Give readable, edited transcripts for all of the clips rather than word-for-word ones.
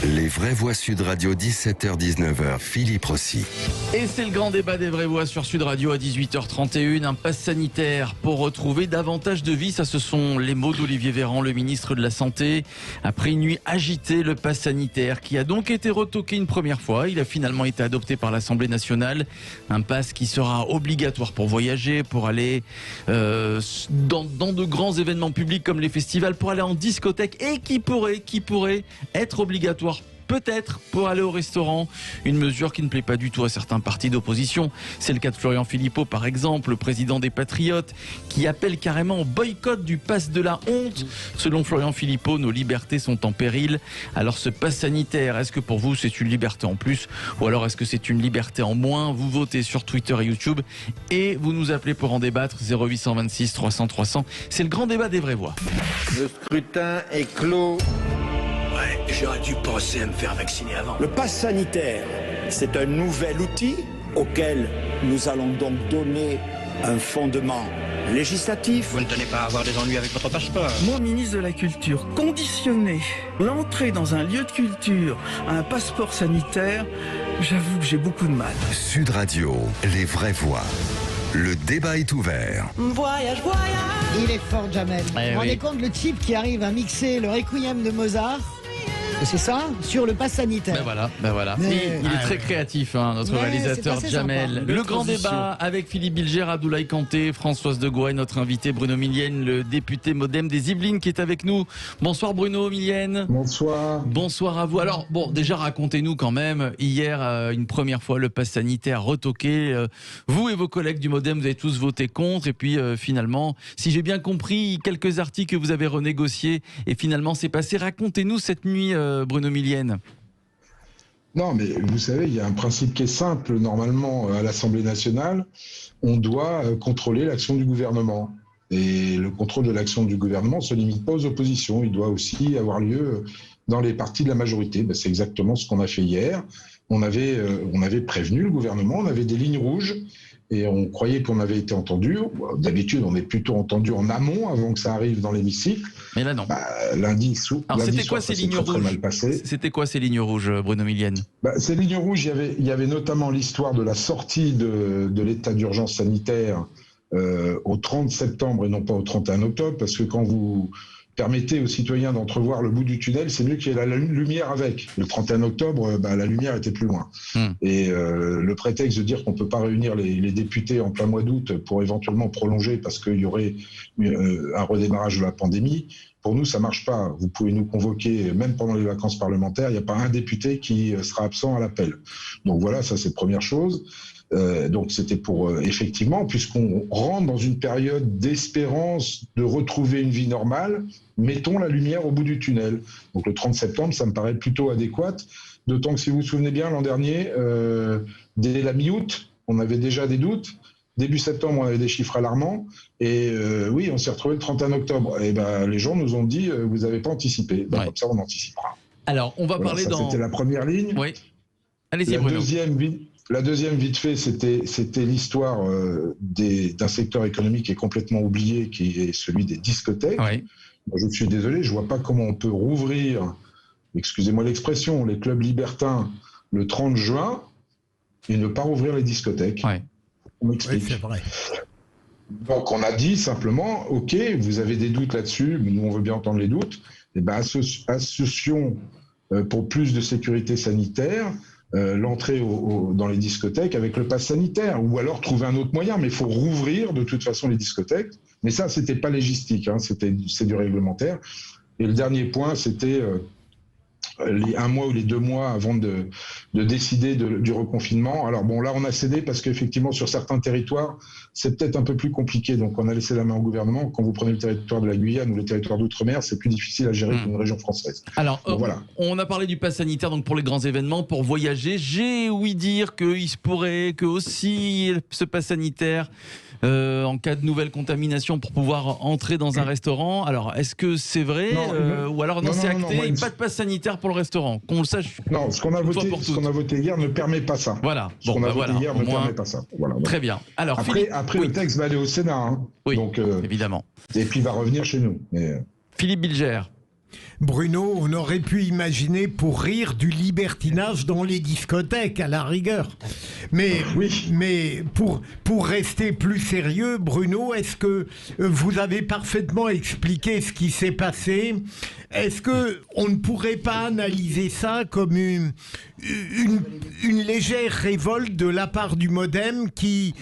Les vraies voix Sud Radio, 17h-19h, Philippe Rossi. Et c'est le grand débat des vraies voix sur Sud Radio à 18h31. Un pass sanitaire pour retrouver davantage de vie. Ça, ce sont les mots d'Olivier Véran, le ministre de la Santé. Après une nuit agitée, le pass sanitaire qui a donc été retoqué une première fois. Il a finalement été adopté par l'Assemblée nationale. Un pass qui sera obligatoire pour voyager, pour aller dans de grands événements publics comme les festivals, pour aller en discothèque et qui pourrait être obligatoire peut-être pour aller au restaurant, une mesure qui ne plaît pas du tout à certains partis d'opposition. C'est le cas de Florian Philippot par exemple, le président des Patriotes, qui appelle carrément au boycott du pass de la honte. Selon Florian Philippot, nos libertés sont en péril. Alors ce pass sanitaire, est-ce que pour vous c'est une liberté en plus ou alors est-ce que c'est une liberté en moins? Vous votez sur Twitter et YouTube et vous nous appelez pour en débattre, 0826 300 300. C'est le grand débat des vraies voix. Le scrutin est clos. Ouais, j'aurais dû penser à me faire vacciner avant. Le pass sanitaire, c'est un nouvel outil auquel nous allons donc donner un fondement législatif. Vous ne tenez pas à avoir des ennuis avec votre passeport? Mon ministre de la Culture conditionnait l'entrée dans un lieu de culture à un passeport sanitaire, j'avoue que j'ai beaucoup de mal. Sud Radio, les vraies voix. Le débat est ouvert. Voyage, voyage. Il est fort, Jamel. Vous vous rendez compte, le type qui arrive à mixer le Requiem de Mozart, c'est ça, sur le pass sanitaire. Ben voilà. Mais... Il est très créatif, notre réalisateur Jamel. Sympa. Le grand débat avec Philippe Bilger, Abdoulaye Kanté, Françoise de Gouaille, notre invité Bruno Millienne, le député MoDem des Yvelines qui est avec nous. Bonsoir Bruno Millienne. Bonsoir. Bonsoir à vous. Alors déjà racontez-nous quand même, hier une première fois le pass sanitaire retoqué. Vous et vos collègues du MoDem, vous avez tous voté contre et puis finalement, si j'ai bien compris, quelques articles que vous avez renégociés et finalement c'est passé. Racontez-nous cette nuit Bruno Millienne. Non, mais vous savez, il y a un principe qui est simple. Normalement, à l'Assemblée nationale, on doit contrôler l'action du gouvernement. Et le contrôle de l'action du gouvernement ne se limite pas aux oppositions. Il doit aussi avoir lieu dans les partis de la majorité. C'est exactement ce qu'on a fait hier. On avait prévenu le gouvernement, on avait des lignes rouges et on croyait qu'on avait été entendu. D'habitude, on est plutôt entendu en amont avant que ça arrive dans l'hémicycle. Mais là, non. Lundi Alors, c'était quoi ces lignes rouges ? C'était quoi ces lignes rouges, Bruno Millienne ? Ces lignes rouges, il y avait notamment l'histoire de la sortie de l'état d'urgence sanitaire au 30 septembre et non pas au 31 octobre, parce que quand vous permettez aux citoyens d'entrevoir le bout du tunnel, c'est mieux qu'il y ait la lumière avec. Le 31 octobre, la lumière était plus loin. Et le prétexte de dire qu'on ne peut pas réunir les députés en plein mois d'août pour éventuellement prolonger parce qu'il y aurait un redémarrage de la pandémie, pour nous, ça ne marche pas. Vous pouvez nous convoquer, même pendant les vacances parlementaires, il n'y a pas un député qui sera absent à l'appel. Donc voilà, ça c'est première chose. Donc c'était pour, effectivement, puisqu'on rentre dans une période d'espérance de retrouver une vie normale, mettons la lumière au bout du tunnel. Donc le 30 septembre, ça me paraît plutôt adéquat, d'autant que si vous vous souvenez bien, l'an dernier, dès la mi-août, on avait déjà des doutes. Début septembre, on avait des chiffres alarmants. Et oui, on s'est retrouvé le 31 octobre. Et les gens nous ont dit, vous n'avez pas anticipé. Comme ça, on anticipera. Alors, on va parler dans... C'était la première ligne. Oui. Allez-y, Bruno. La deuxième, vite fait, c'était l'histoire d'un secteur économique qui est complètement oublié, qui est celui des discothèques. Oui. Moi, je suis désolé, je ne vois pas comment on peut rouvrir, excusez-moi l'expression, les clubs libertins le 30 juin et ne pas rouvrir les discothèques. Oui. On m'explique. Oui, c'est vrai. Donc, on a dit simplement, OK, vous avez des doutes là-dessus, mais nous, on veut bien entendre les doutes. Associons pour plus de sécurité sanitaire l'entrée dans les discothèques avec le pass sanitaire, ou alors trouver un autre moyen, mais il faut rouvrir de toute façon les discothèques. Mais ça, c'était pas légistique, c'est du réglementaire. Et le dernier point, c'était les 1 mois ou les 2 mois avant de décider du reconfinement. Alors là, on a cédé parce qu'effectivement, sur certains territoires, c'est peut-être un peu plus compliqué. Donc, on a laissé la main au gouvernement. Quand vous prenez le territoire de la Guyane ou le territoire d'outre-mer, c'est plus difficile à gérer qu'une région française. Alors, voilà. On a parlé du pass sanitaire donc pour les grands événements, pour voyager. J'ai ouï dire qu'il se pourrait que aussi ce pass sanitaire, en cas de nouvelle contamination, pour pouvoir entrer dans un restaurant. Alors, est-ce que c'est vrai ou alors non, c'est acté, pas de pass sanitaire pour le restaurant, qu'on le sache. Non, ce qu'on a voté hier ne permet pas ça. Voilà. Ce qu'on a voté hier ne permet pas ça. Voilà. Très bien. Alors, après le texte va aller au Sénat. Oui, donc, évidemment. Et puis il va revenir chez nous. Mais... Philippe Bilger, Bruno, on aurait pu imaginer pour rire du libertinage dans les discothèques, à la rigueur. Mais pour rester plus sérieux, Bruno, est-ce que vous avez parfaitement expliqué ce qui s'est passé ? Est-ce qu'on ne pourrait pas analyser ça comme une légère révolte de la part du MoDem qui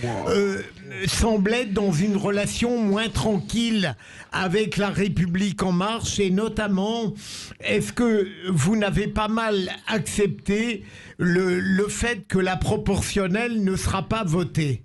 semble être dans une relation moins tranquille avec la République En Marche, et notamment, est-ce que vous n'avez pas mal accepté le fait que la proportionnelle ne sera pas votée ?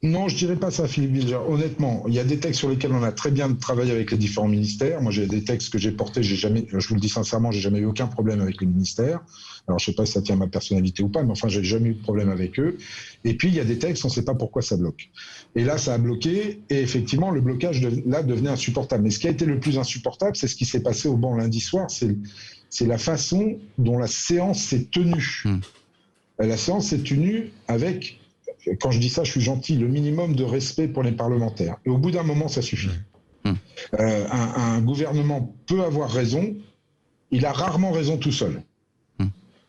Non, je dirais pas ça, Philippe Bilger. Honnêtement, il y a des textes sur lesquels on a très bien travaillé avec les différents ministères. Moi, j'ai des textes que j'ai portés, je vous le dis sincèrement, j'ai jamais eu aucun problème avec les ministères. Alors, je sais pas si ça tient à ma personnalité ou pas, mais enfin, j'ai jamais eu de problème avec eux. Et puis, il y a des textes, on ne sait pas pourquoi ça bloque. Et là, ça a bloqué, et effectivement, le blocage devenait insupportable. Mais ce qui a été le plus insupportable, c'est ce qui s'est passé au banc lundi soir, c'est la façon dont la séance s'est tenue. La séance s'est tenue avec, quand je dis ça, je suis gentil, le minimum de respect pour les parlementaires. Et au bout d'un moment, ça suffit. Un gouvernement peut avoir raison, il a rarement raison tout seul.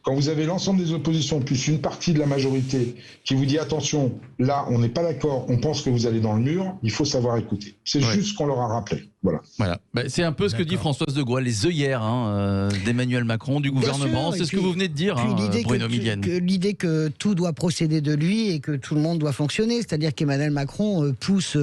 Quand vous avez l'ensemble des oppositions plus une partie de la majorité qui vous dit attention, là on n'est pas d'accord, on pense que vous allez dans le mur, il faut savoir écouter. C'est juste ce qu'on leur a rappelé. Voilà. Bah, c'est un peu ce que dit Françoise de Gaulle, les œillères d'Emmanuel Macron, du gouvernement. C'est ce que vous venez de dire, Bruno Millienne. L'idée que tout doit procéder de lui et que tout le monde doit fonctionner. C'est-à-dire qu'Emmanuel Macron pousse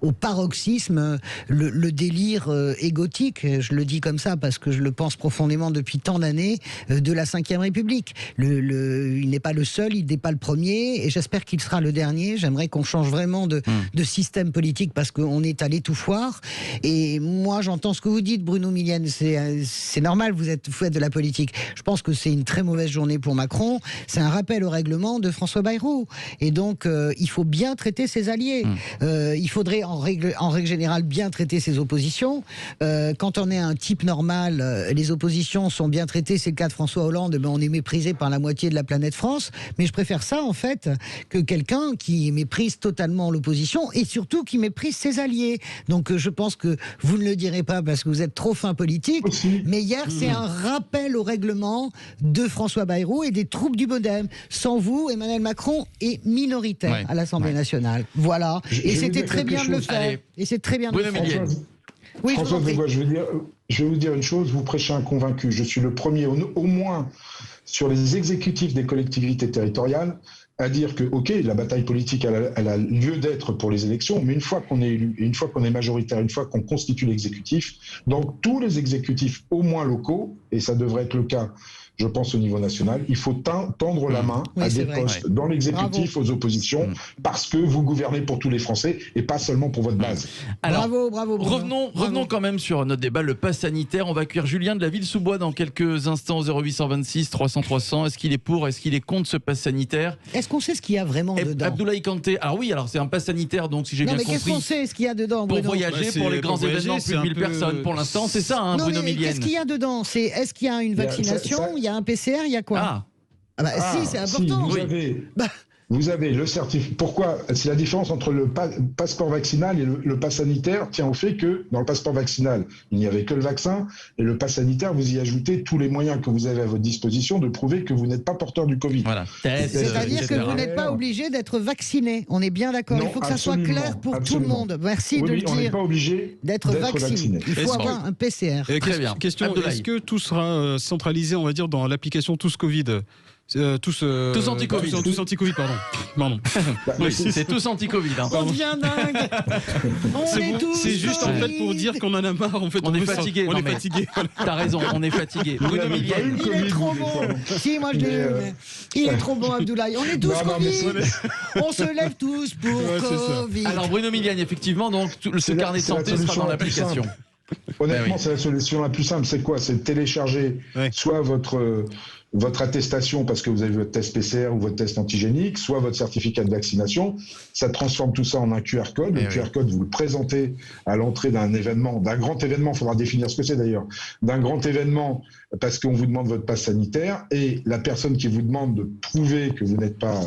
au paroxysme le délire égotique, je le dis comme ça parce que je le pense profondément depuis tant d'années, de la Ve République. Il n'est pas le seul, il n'est pas le premier, et j'espère qu'il sera le dernier. J'aimerais qu'on change vraiment de système politique parce qu'on est à l'étouffoir. Et moi, j'entends ce que vous dites, Bruno Millienne, c'est normal, vous êtes de la politique. Je pense que c'est une très mauvaise journée pour Macron. C'est un rappel au règlement de François Bayrou. Et donc, il faut bien traiter ses alliés. Il faudrait, en règle générale, bien traiter ses oppositions. Quand on est un type normal, les oppositions sont bien traitées. C'est le cas de François Hollande. On est méprisé par la moitié de la planète France. Mais je préfère ça, en fait, que quelqu'un qui méprise totalement l'opposition et surtout qui méprise ses alliés. Donc, je pense que vous ne le direz pas parce que vous êtes trop fin politique, mais hier c'est un rappel au règlement de François Bayrou et des troupes du MoDem. Sans vous, Emmanuel Macron est minoritaire à l'Assemblée nationale. Voilà. Et c'était très bien de le faire. Et c'est très bien de le faire. Oui, François de Gaulle, je vais vous dire une chose, vous prêchez un convaincu. Je suis le premier, au moins sur les exécutifs des collectivités territoriales, à dire que, ok, la bataille politique, elle a lieu d'être pour les élections, mais une fois qu'on est élu, une fois qu'on est majoritaire, une fois qu'on constitue l'exécutif, donc tous les exécutifs, au moins locaux, et ça devrait être le cas, je pense, au niveau national, il faut tendre la main à des postes dans l'exécutif, aux oppositions, parce que vous gouvernez pour tous les Français et pas seulement pour votre base. Alors, bravo. Revenons quand même sur notre débat, le pass sanitaire. On va accueillir Julien de la Ville-sous-Bois dans quelques instants au 0826 300 300. Est-ce qu'il est pour, est-ce qu'il est contre ce pass sanitaire? Est-ce qu'on sait ce qu'il y a vraiment dedans? Abdoulaye Kanté, alors c'est un pass sanitaire, donc si j'ai bien compris. Qu'est-ce qu'on sait ce qu'il y a dedans, Bruno? Pour voyager, pour les grands événements, plus de 1000 personnes. Pour l'instant, c'est ça, Bruno Millienne. Qu'est-ce qu'il y a dedans? Est-ce qu'il y a une vaccination? Il y a un PCR? Il y a quoi? Si, c'est important. Vous avez le certificat. Pourquoi? C'est la différence entre le passeport vaccinal et le pass sanitaire tient au fait que dans le passeport vaccinal, il n'y avait que le vaccin, et le pass sanitaire, vous y ajoutez tous les moyens que vous avez à votre disposition de prouver que vous n'êtes pas porteur du Covid. Voilà. C'est-à-dire que vous n'êtes pas obligé d'être vacciné. On est bien d'accord. Il faut que ça soit clair pour tout le monde. Merci de le dire. On n'est pas obligé d'être vacciné. Il faut avoir un PCR. Très bien. Question, est-ce que tout sera centralisé, on va dire, dans l'application Tous Covid? Tous anti-Covid. Tous anti-Covid, pardon. Oui, c'est tous anti-Covid. On devient dingue. C'est juste en fait pour dire qu'on en a marre. En fait, on est fatigué. On est fatigué. T'as raison, on est fatigué. Bruno Millienne. Il est trop bon. Si, moi je l'ai eu. Il est trop bon, Abdoulaye. On est tous Covid. On se lève tous pour Covid. Alors Bruno Millienne, effectivement, donc ce carnet de santé sera dans l'application. Honnêtement, c'est la solution la plus simple. C'est quoi? C'est de télécharger soit votre votre attestation parce que vous avez votre test PCR ou votre test antigénique, soit votre certificat de vaccination. Ça transforme tout ça en un QR code. Le QR code, vous le présentez à l'entrée d'un événement, d'un grand événement, il faudra définir ce que c'est d'ailleurs, d'un grand événement parce qu'on vous demande votre passe sanitaire et la personne qui vous demande de prouver que vous n'êtes pas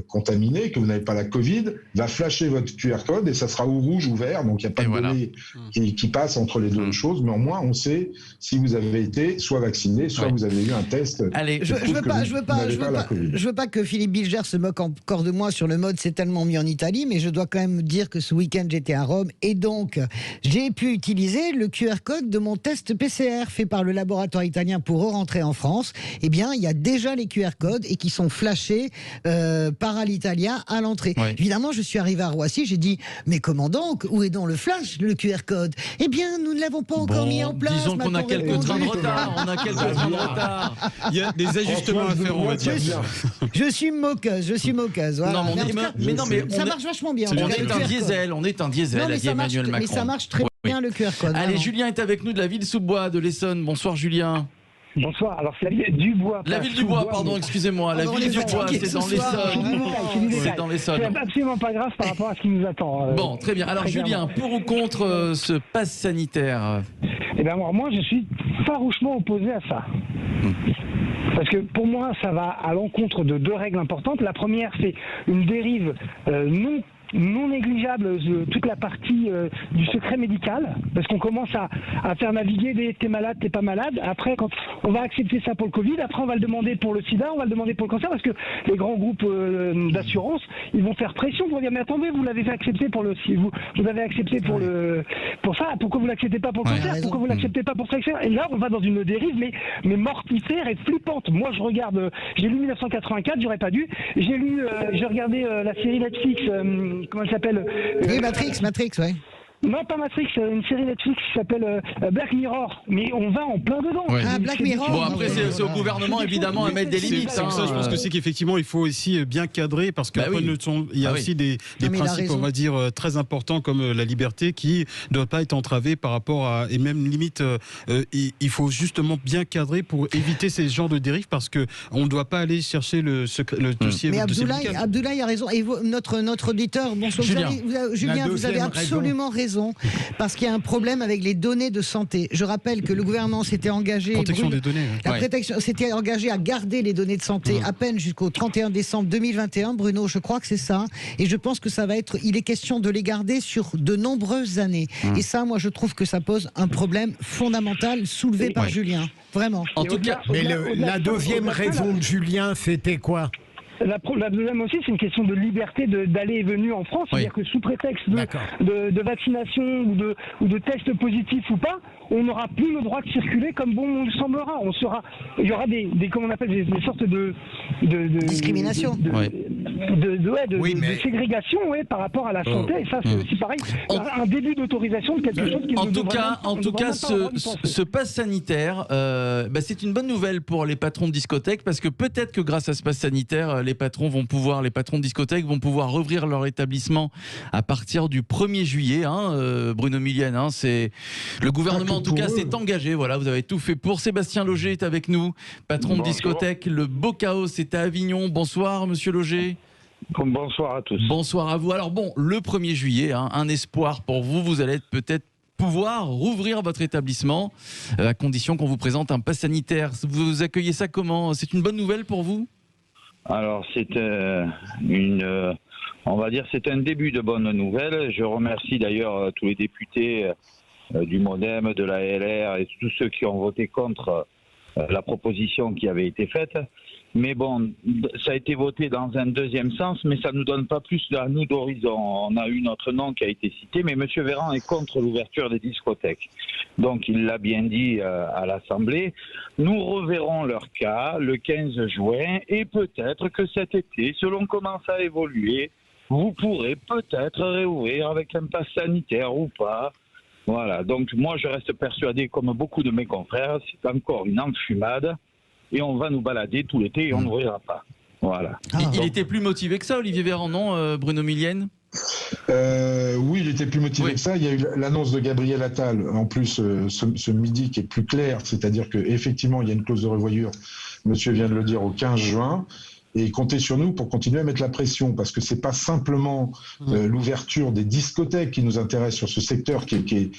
contaminé, que vous n'avez pas la Covid, va flasher votre QR code et ça sera ou rouge ou vert, donc il n'y a pas de données qui passent entre les deux choses, mais au moins on sait si vous avez été soit vacciné, soit vous avez eu un test. Allez, je veux pas que Philippe Bilger se moque encore de moi sur le mode c'est tellement mieux en Italie, mais je dois quand même dire que ce week-end j'étais à Rome et donc j'ai pu utiliser le QR code de mon test PCR fait par le laboratoire italien pour rentrer en France. Eh bien, il y a déjà les QR codes et qui sont flashés par Alitalia à l'entrée. Évidemment, je suis arrivé à Roissy, j'ai dit mais comment donc, où est donc le flash, le QR code? Eh bien, nous ne l'avons pas encore mis en place. Disons qu'on a quelques trains de retard. Il y a des ajustements à faire, on va dire. Je suis moqueuse. Voilà. Non, mais ça marche vachement bien. On est un diesel, a dit Emmanuel Macron. Mais ça marche très bien le QR code. Allez, Julien est avec nous de la Ville-sous-Bois de l'Essonne. Bonsoir Julien. Bonsoir, alors c'est la ville du Bois. La ville du Bois, pardon, excusez-moi. La ville du Bois, c'est dans l'Essonne. C'est dans l'Essonne. C'est absolument pas grave par rapport à ce qui nous attend. Bon, très bien. Alors Julien, pour ou contre ce pass sanitaire? Eh bien moi je suis farouchement opposé à ça. Parce que pour moi, ça va à l'encontre de deux règles importantes. La première, c'est une dérive non négligeable de toute la partie du secret médical, parce qu'on commence à faire naviguer des t'es malade, t'es pas malade. Après, quand on va accepter ça pour le Covid, après on va le demander pour le sida, on va le demander pour le cancer, parce que les grands groupes d'assurance, ils vont faire pression pour dire mais attendez, vous l'avez fait accepter pour vous avez accepté pour ça, pourquoi vous l'acceptez pas pour le cancer, pourquoi vous l'acceptez pas pour ça, etc. Et là, on va dans une dérive mais mortifère et flippante. Moi, je regarde, j'ai lu 1984, j'aurais pas dû. J'ai regardé la série Netflix. Comment elle s'appelle Oui, Matrix, ouais. Non, pas Matrix, une série Netflix qui s'appelle Black Mirror. Mais on va en plein dedans. Black Mirror. Bon, après, c'est au gouvernement, évidemment, à mettre des limites. Ça, je pense que c'est qu'effectivement, il faut aussi bien cadrer, parce qu'il y a aussi des principes, on va dire, très importants, comme la liberté, qui ne doit pas être entravée par rapport à... Et même, limite, il faut justement bien cadrer pour éviter ces genres de dérives, parce qu'on ne doit pas aller chercher le dossier. Mais Abdoulaye a raison. Et notre auditeur, bonsoir, Julien, vous avez absolument raison. Parce qu'il y a un problème avec les données de santé. Je rappelle que le gouvernement s'était engagé... Protection des données. S'était engagé à garder les données de santé à peine jusqu'au 31 décembre 2021. Bruno, je crois que c'est ça. Et je pense que ça va être... Il est question de les garder sur de nombreuses années. Et ça, moi, je trouve que ça pose un problème fondamental soulevé par Julien. Vraiment. En tout cas... Mais la deuxième raison de Julien, c'était quoi ? La deuxième aussi, c'est une question de liberté d'aller et venir en France. C'est-à-dire que sous prétexte de vaccination ou de test positif ou pas, on n'aura plus le droit de circuler comme bon nous semblera. Il y aura des comment on appelle des sortes de discrimination, de ségrégation par rapport à la santé. Et ça, c'est aussi pareil. Un début d'autorisation de quelque chose qui en tout cas, ce pass sanitaire, c'est une bonne nouvelle pour les patrons de discothèques, parce que peut-être que grâce à ce pass sanitaire, les patrons de discothèques vont pouvoir rouvrir leur établissement à partir du 1er juillet. Bruno Millienne, c'est le gouvernement en tout cas s'est engagé. Voilà, vous avez tout fait pour. Sébastien Loger est avec nous, patron de discothèque. Le Beau Chaos est à Avignon. Bonsoir, monsieur Loger. Bonsoir à tous. Bonsoir à vous. Alors bon, le 1er juillet, un espoir pour vous. Vous allez peut-être pouvoir rouvrir votre établissement à condition qu'on vous présente un pass sanitaire. Vous accueillez ça comment? C'est une bonne nouvelle pour vous? Alors c'est on va dire c'est un début de bonne nouvelle. Je remercie d'ailleurs tous les députés du MoDem, de la LR et tous ceux qui ont voté contre la proposition qui avait été faite. Mais bon, ça a été voté dans un deuxième sens, mais ça ne nous donne pas plus à nous d'horizon. On a eu notre nom qui a été cité, mais M. Véran est contre l'ouverture des discothèques. Donc il l'a bien dit à l'Assemblée. Nous reverrons leur cas le 15 juin et peut-être que cet été, selon comment ça a évolué, vous pourrez peut-être réouvrir avec un pass sanitaire ou pas. Voilà, donc moi je reste persuadé, comme beaucoup de mes confrères, c'est encore une enfumade. Et on va nous balader tout l'été et on n'ouvrira pas. Voilà. Il était plus motivé que ça, Olivier Véran, non, Bruno Millienne? Oui, il était plus motivé que ça. Il y a eu l'annonce de Gabriel Attal, en plus, ce midi, qui est plus clair, c'est-à-dire qu'effectivement, il y a une clause de revoyure, monsieur vient de le dire, au 15 juin, et comptez sur nous pour continuer à mettre la pression, parce que c'est pas simplement l'ouverture des discothèques qui nous intéresse sur ce secteur qui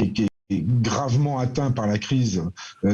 est gravement atteint par la crise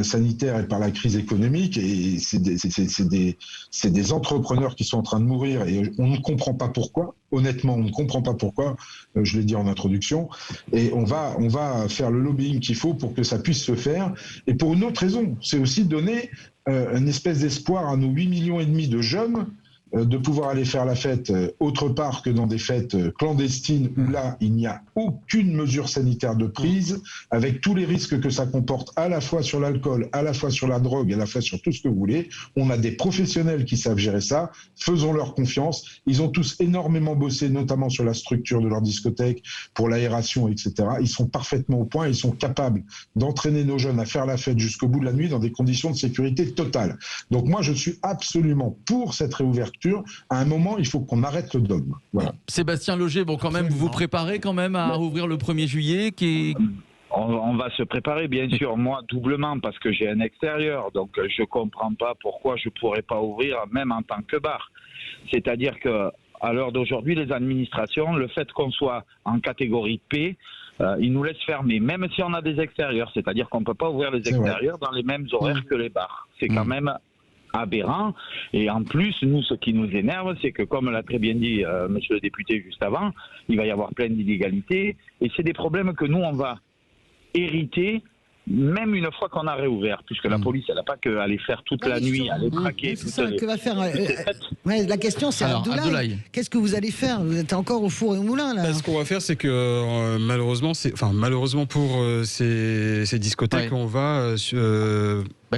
sanitaire et par la crise économique, et c'est des entrepreneurs qui sont en train de mourir, et on ne comprend pas pourquoi. Honnêtement, on ne comprend pas pourquoi, je l'ai dit en introduction, et on va faire le lobbying qu'il faut pour que ça puisse se faire, et pour une autre raison, c'est aussi donner une espèce d'espoir à nos 8,5 millions de jeunes de pouvoir aller faire la fête autre part que dans des fêtes clandestines où là, il n'y a aucune mesure sanitaire de prise, avec tous les risques que ça comporte à la fois sur l'alcool, à la fois sur la drogue, à la fois sur tout ce que vous voulez. On a des professionnels qui savent gérer ça, faisons-leur confiance. Ils ont tous énormément bossé, notamment sur la structure de leur discothèque, pour l'aération, etc. Ils sont parfaitement au point, ils sont capables d'entraîner nos jeunes à faire la fête jusqu'au bout de la nuit dans des conditions de sécurité totale. Donc moi, je suis absolument pour cette réouverture. À un moment, il faut qu'on arrête le dogme. Voilà. Sébastien Loger, bon, quand même, vous vous préparez quand même à rouvrir le 1er juillet On va se préparer, bien sûr, moi doublement, parce que j'ai un extérieur, donc je comprends pas pourquoi je pourrais pas ouvrir, même en tant que bar. C'est-à-dire que à l'heure d'aujourd'hui, les administrations, le fait qu'on soit en catégorie P, ils nous laissent fermer, même si on a des extérieurs. C'est-à-dire qu'on peut pas ouvrir les extérieurs dans les mêmes horaires que les bars. C'est quand même aberrant. Et en plus, nous, ce qui nous énerve, c'est que, comme l'a très bien dit monsieur le député juste avant, il va y avoir plein d'inégalités, et c'est des problèmes que nous, on va hériter, même une fois qu'on a réouvert, puisque la police, elle n'a pas qu'à aller faire toute la nuit, aller traquer. C'est ça que va faire. La question, c'est Abdoulaye. Qu'est-ce que vous allez faire? Vous êtes encore au four et au moulin, là. Ce qu'on va faire, c'est que malheureusement pour ces discothèques, on va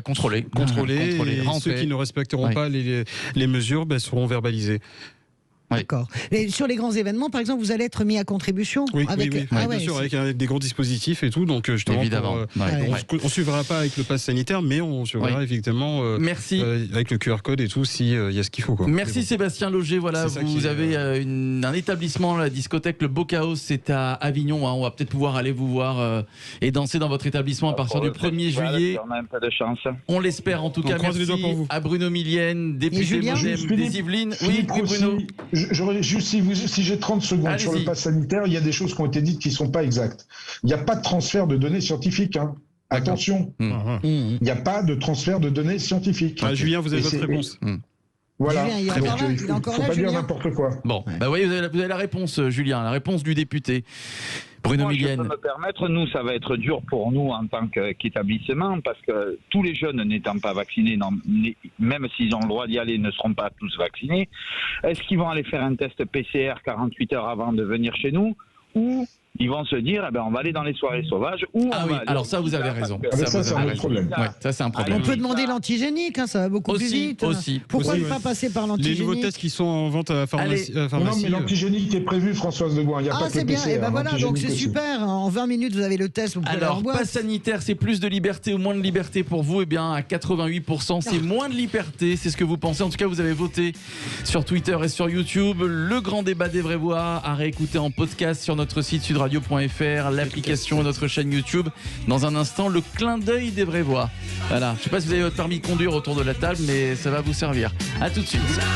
contrôler. Et ceux qui ne respecteront pas les mesures seront verbalisés. D'accord. Et sur les grands événements, par exemple, vous allez être mis à contribution bien sûr, avec des gros dispositifs et tout. Donc, justement, évidemment. On ne suivra pas avec le pass sanitaire, mais on suivra effectivement avec le QR code et tout, s'il y a ce qu'il faut. Merci Sébastien Loger. Voilà, vous avez un établissement, la discothèque Le Beau Chaos, c'est à Avignon. On va peut-être pouvoir aller vous voir et danser dans votre établissement à partir du 1er juillet. On a un peu de chance. On l'espère en tout cas. Merci à Bruno Millienne, député Modem des Yvelines. Oui, Bruno. Si j'ai 30 secondes sur le pass sanitaire, il y a des choses qui ont été dites qui ne sont pas exactes. Il n'y a pas de transfert de données scientifiques. Attention, il n'y a pas de transfert de données scientifiques. Julien, vous avez votre réponse. Voilà, il ne faut pas dire n'importe quoi. Bon, oui, vous avez la réponse, Julien, la réponse du député. Bruno Millienne. Je peux me permettre, nous, ça va être dur pour nous en tant qu'établissement, parce que tous les jeunes n'étant pas vaccinés, même s'ils ont le droit d'y aller, ne seront pas tous vaccinés. Est-ce qu'ils vont aller faire un test PCR 48 heures avant de venir chez nous, ou ils vont se dire, on va aller dans les soirées sauvages. Alors ça, vous avez raison. Ça, c'est un autre problème. Ça, c'est un problème. On peut demander l'antigénique, ça va beaucoup plus vite. Pourquoi ne pas passer par l'antigénique? Les nouveaux tests qui sont en vente à la pharmacie. Non, mais l'antigénique est prévu, Françoise de Gouin. Il n'y a pas que c'est le bien. PCR. Voilà, donc c'est super. En 20 minutes, vous avez le test. Alors, pass sanitaire, c'est plus de liberté ou moins de liberté pour vous? À 88%, c'est moins de liberté. C'est ce que vous pensez. En tout cas, vous avez voté sur Twitter et sur YouTube. Le grand débat des vraies voix à réécouter en podcast sur notre site sudradio.fr. L'application et notre chaîne YouTube. Dans un instant, le clin d'œil des vraies voix. Voilà. Je ne sais pas si vous avez votre permis de conduire autour de la table, mais ça va vous servir. À tout de suite.